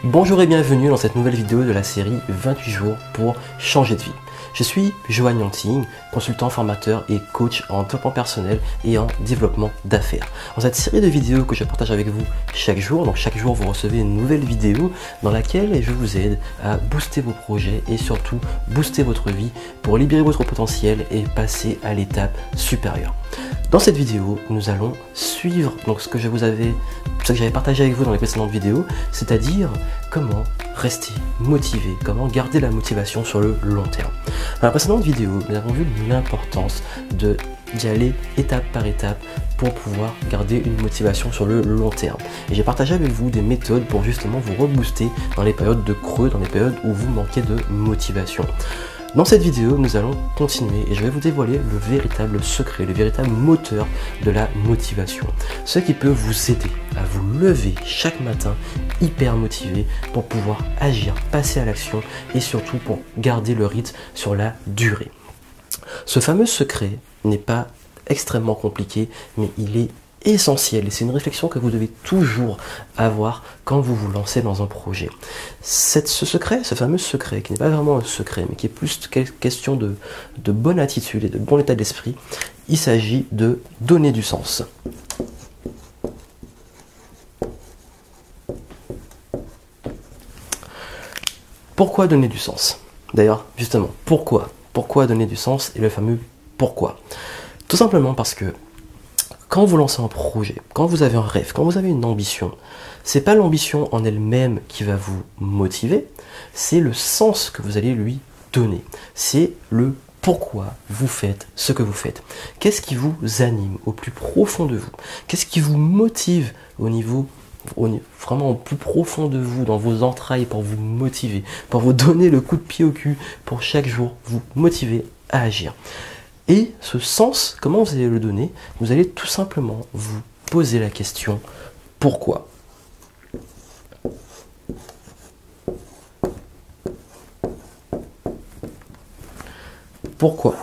Bonjour et bienvenue dans cette nouvelle vidéo de la série 28 jours pour changer de vie. Je suis Johan Yangting, consultant formateur et coach en développement personnel et en développement d'affaires. Dans cette série de vidéos que je partage avec vous chaque jour, donc chaque jour vous recevez une nouvelle vidéo dans laquelle je vous aide à booster vos projets et surtout booster votre vie pour libérer votre potentiel et passer à l'étape supérieure. Dans cette vidéo, nous allons suivre donc ce que j'avais partagé avec vous dans les précédentes vidéos, c'est-à-dire comment rester motivé, comment garder la motivation sur le long terme. Dans la précédente vidéo, nous avons vu l'importance d'y aller étape par étape pour pouvoir garder une motivation sur le long terme. Et j'ai partagé avec vous des méthodes pour justement vous rebooster dans les périodes de creux, dans les périodes où vous manquez de motivation. Dans cette vidéo, nous allons continuer et je vais vous dévoiler le véritable secret, le véritable moteur de la motivation. Ce qui peut vous aider à vous lever chaque matin hyper motivé pour pouvoir agir, passer à l'action et surtout pour garder le rythme sur la durée. Ce fameux secret n'est pas extrêmement compliqué, mais il est essentiel et c'est une réflexion que vous devez toujours avoir quand vous vous lancez dans un projet. Ce fameux secret, qui n'est pas vraiment un secret, mais qui est plus question de bonne attitude et de bon état d'esprit, il s'agit de donner du sens. Pourquoi donner du sens? D'ailleurs, justement, pourquoi donner du sens et le fameux pourquoi? Tout simplement parce que quand vous lancez un projet, quand vous avez un rêve, quand vous avez une ambition, c'est pas l'ambition en elle-même qui va vous motiver, c'est le sens que vous allez lui donner. C'est le pourquoi vous faites ce que vous faites. Qu'est-ce qui vous anime au plus profond de vous? Qu'est-ce qui vous motive vraiment au plus profond de vous, dans vos entrailles, pour vous motiver, pour vous donner le coup de pied au cul, pour chaque jour vous motiver à agir. Et ce sens, comment vous allez le donner? Vous allez tout simplement vous poser la question pourquoi? Pourquoi?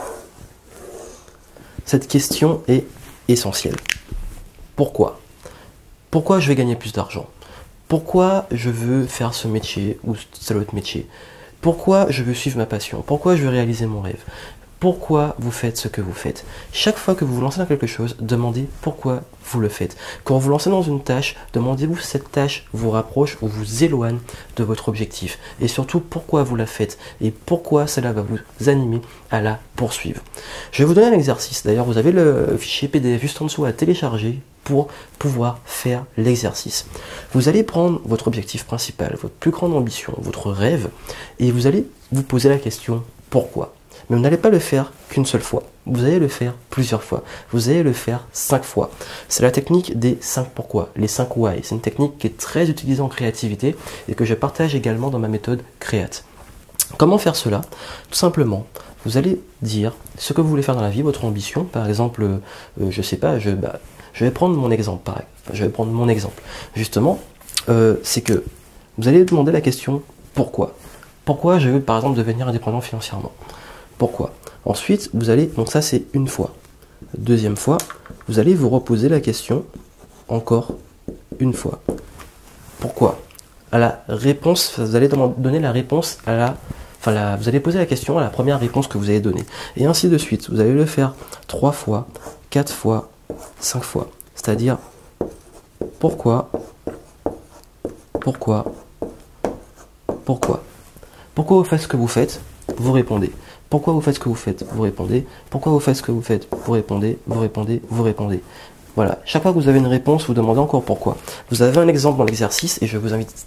Cette question est essentielle. Pourquoi? Pourquoi je vais gagner plus d'argent? Pourquoi je veux faire ce métier ou tel autre métier? Pourquoi je veux suivre ma passion? Pourquoi je veux réaliser mon rêve? Pourquoi vous faites ce que vous faites? Chaque fois que vous vous lancez dans quelque chose, demandez pourquoi vous le faites. Quand vous vous lancez dans une tâche, demandez-vous si cette tâche vous rapproche ou vous éloigne de votre objectif. Et surtout, pourquoi vous la faites et pourquoi cela va vous animer à la poursuivre. Je vais vous donner un exercice. D'ailleurs, vous avez le fichier PDF juste en dessous à télécharger pour pouvoir faire l'exercice. Vous allez prendre votre objectif principal, votre plus grande ambition, votre rêve, et vous allez vous poser la question pourquoi. Mais vous n'allez pas le faire qu'une seule fois. Vous allez le faire plusieurs fois. Vous allez le faire 5 fois. C'est la technique des 5 pourquoi, les 5 why. C'est une technique qui est très utilisée en créativité et que je partage également dans ma méthode Créate. Comment faire cela? Tout simplement, vous allez dire ce que vous voulez faire dans la vie, votre ambition. Par exemple, je sais pas, je vais prendre mon exemple. Pareil. Je vais prendre mon exemple. Justement, c'est que vous allez demander la question pourquoi. Pourquoi je veux par exemple devenir indépendant financièrement? Pourquoi? Ensuite, vous allez, donc ça c'est une fois. Deuxième fois, vous allez vous reposer la question encore une fois. Pourquoi? À la réponse, vous allez donner la réponse vous allez poser la question à la première réponse que vous avez donnée. Et ainsi de suite. Vous allez le faire 3 fois, 4 fois, 5 fois. C'est-à-dire, pourquoi? Pourquoi vous faites ce que vous faites? Vous répondez. Pourquoi vous faites ce que vous faites? Vous répondez. Pourquoi vous faites ce que vous faites? Vous répondez, vous répondez, vous répondez. Voilà. Chaque fois que vous avez une réponse, vous demandez encore pourquoi. Vous avez un exemple dans l'exercice et je vous invite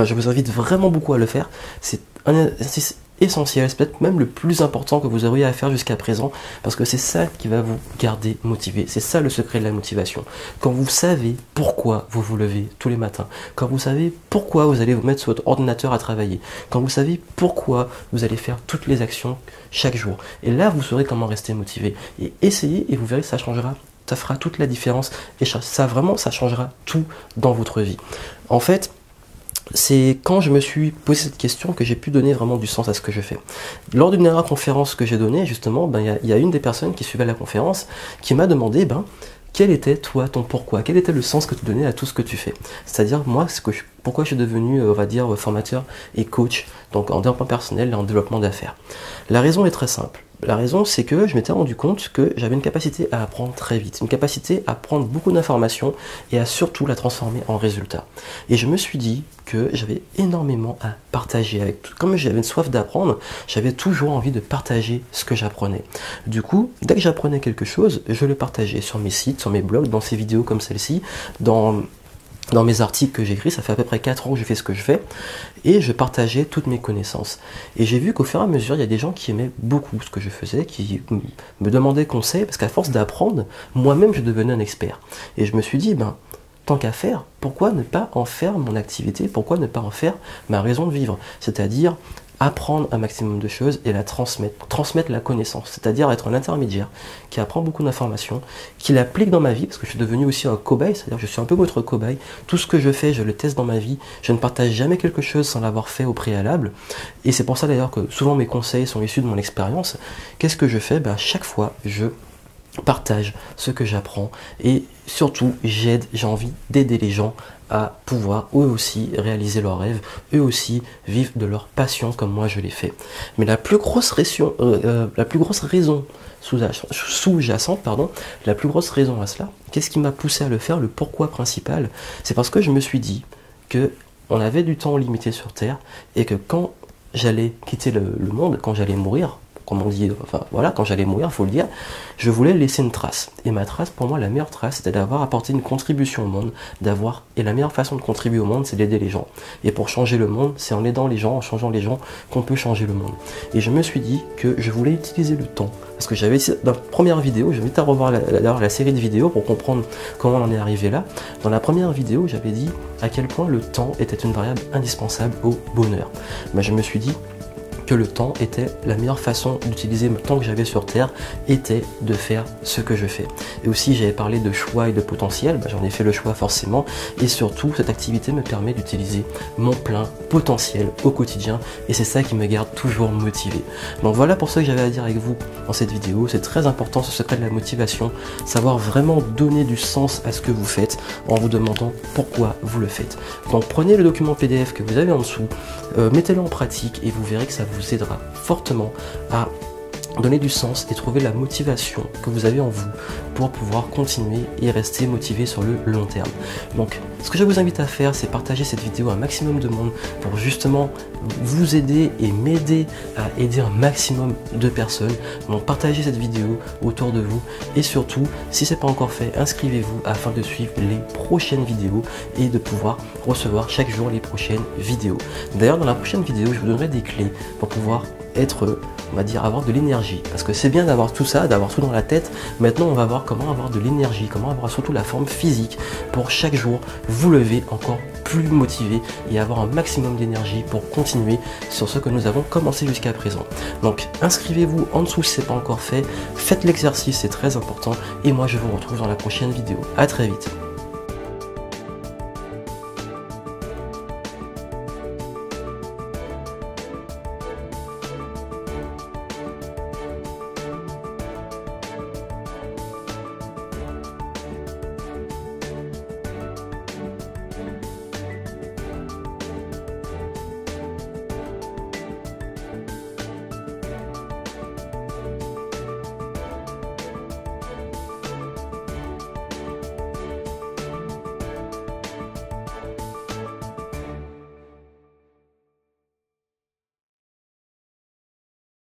je vous invite vraiment beaucoup à le faire. C'est un exercice essentiel, c'est peut-être même le plus important que vous auriez à faire jusqu'à présent, parce que c'est ça qui va vous garder motivé. C'est ça le secret de la motivation. Quand vous savez pourquoi vous vous levez tous les matins, quand vous savez pourquoi vous allez vous mettre sur votre ordinateur à travailler, quand vous savez pourquoi vous allez faire toutes les actions chaque jour, et là vous saurez comment rester motivé. Et essayez et vous verrez, ça changera. Ça fera toute la différence et ça changera tout dans votre vie. En fait, c'est quand je me suis posé cette question que j'ai pu donner vraiment du sens à ce que je fais. Lors d'une dernière conférence que j'ai donnée, justement, il y a une des personnes qui suivait la conférence qui m'a demandé quel était toi ton pourquoi? Quel était le sens que tu donnais à tout ce que tu fais? C'est-à-dire moi, pourquoi je suis devenu, on va dire, formateur et coach, donc en développement personnel et en développement d'affaires. La raison est très simple. La raison, c'est que je m'étais rendu compte que j'avais une capacité à apprendre très vite, une capacité à prendre beaucoup d'informations et à surtout la transformer en résultat. Et je me suis dit que j'avais énormément à partager avec tout. Comme j'avais une soif d'apprendre, j'avais toujours envie de partager ce que j'apprenais. Du coup, dès que j'apprenais quelque chose, je le partageais sur mes sites, sur mes blogs, dans ces vidéos comme celle-ci, dans mes articles que j'écris. Ça fait à peu près 4 ans que je fais ce que je fais, et je partageais toutes mes connaissances. Et j'ai vu qu'au fur et à mesure, il y a des gens qui aimaient beaucoup ce que je faisais, qui me demandaient conseil, parce qu'à force d'apprendre, moi-même je devenais un expert. Et je me suis dit, ben, tant qu'à faire, pourquoi ne pas en faire mon activité, pourquoi ne pas en faire ma raison de vivre, c'est-à-dire apprendre un maximum de choses et la transmettre la connaissance, c'est-à-dire être un intermédiaire qui apprend beaucoup d'informations, qui l'applique dans ma vie, parce que je suis devenu aussi un cobaye, c'est-à-dire que je suis un peu votre cobaye. Tout ce que je fais, je le teste dans ma vie, je ne partage jamais quelque chose sans l'avoir fait au préalable, et c'est pour ça d'ailleurs que souvent mes conseils sont issus de mon expérience. Qu'est-ce que je fais? Ben, chaque fois, je partage ce que j'apprends, et surtout j'ai envie d'aider les gens à pouvoir eux aussi réaliser leurs rêves, eux aussi vivre de leur passion comme moi je l'ai fait. Mais la plus grosse raison sous-jacente, la plus grosse raison à cela, qu'est-ce qui m'a poussé à le faire, le pourquoi principal, c'est parce que je me suis dit que on avait du temps limité sur Terre, et que quand j'allais quitter le monde, quand j'allais mourir, comme on dit, enfin voilà, quand j'allais mourir, il faut le dire, je voulais laisser une trace. Et ma trace, pour moi, la meilleure trace, c'était d'avoir apporté une contribution au monde, et la meilleure façon de contribuer au monde, c'est d'aider les gens. Et pour changer le monde, c'est en aidant les gens, en changeant les gens, qu'on peut changer le monde. Et je me suis dit que je voulais utiliser le temps, parce que j'avais, dans la première vidéo, je vais à revoir la série de vidéos pour comprendre comment on en est arrivé là. Dans la première vidéo, j'avais dit à quel point le temps était une variable indispensable au bonheur. Mais je me suis dit que le temps était la meilleure façon d'utiliser le temps que j'avais sur Terre, était de faire ce que je fais. Et aussi j'avais parlé de choix et de potentiel, j'en ai fait le choix forcément, et surtout cette activité me permet d'utiliser mon plein potentiel au quotidien, et c'est ça qui me garde toujours motivé. Donc voilà pour ce que j'avais à dire avec vous dans cette vidéo. C'est très important, ce secret de la motivation, savoir vraiment donner du sens à ce que vous faites en vous demandant pourquoi vous le faites. Donc prenez le document PDF que vous avez en dessous, mettez-le en pratique, et vous verrez que ça vous aidera fortement à donner du sens et trouver la motivation que vous avez en vous pour pouvoir continuer et rester motivé sur le long terme. Donc ce que je vous invite à faire, c'est partager cette vidéo à un maximum de monde pour justement vous aider et m'aider à aider un maximum de personnes. Donc partagez cette vidéo autour de vous, et surtout, si ce n'est pas encore fait, inscrivez-vous afin de suivre les prochaines vidéos et de pouvoir recevoir chaque jour les prochaines vidéos. D'ailleurs, dans la prochaine vidéo, je vous donnerai des clés pour pouvoir être, on va dire, avoir de l'énergie, parce que c'est bien d'avoir tout ça, d'avoir tout dans la tête. Maintenant on va voir comment avoir de l'énergie, comment avoir surtout la forme physique pour chaque jour vous lever encore plus motivé et avoir un maximum d'énergie pour continuer sur ce que nous avons commencé jusqu'à présent. Donc inscrivez-vous en dessous si ce n'est pas encore fait, faites l'exercice, c'est très important, et moi je vous retrouve dans la prochaine vidéo. À très vite.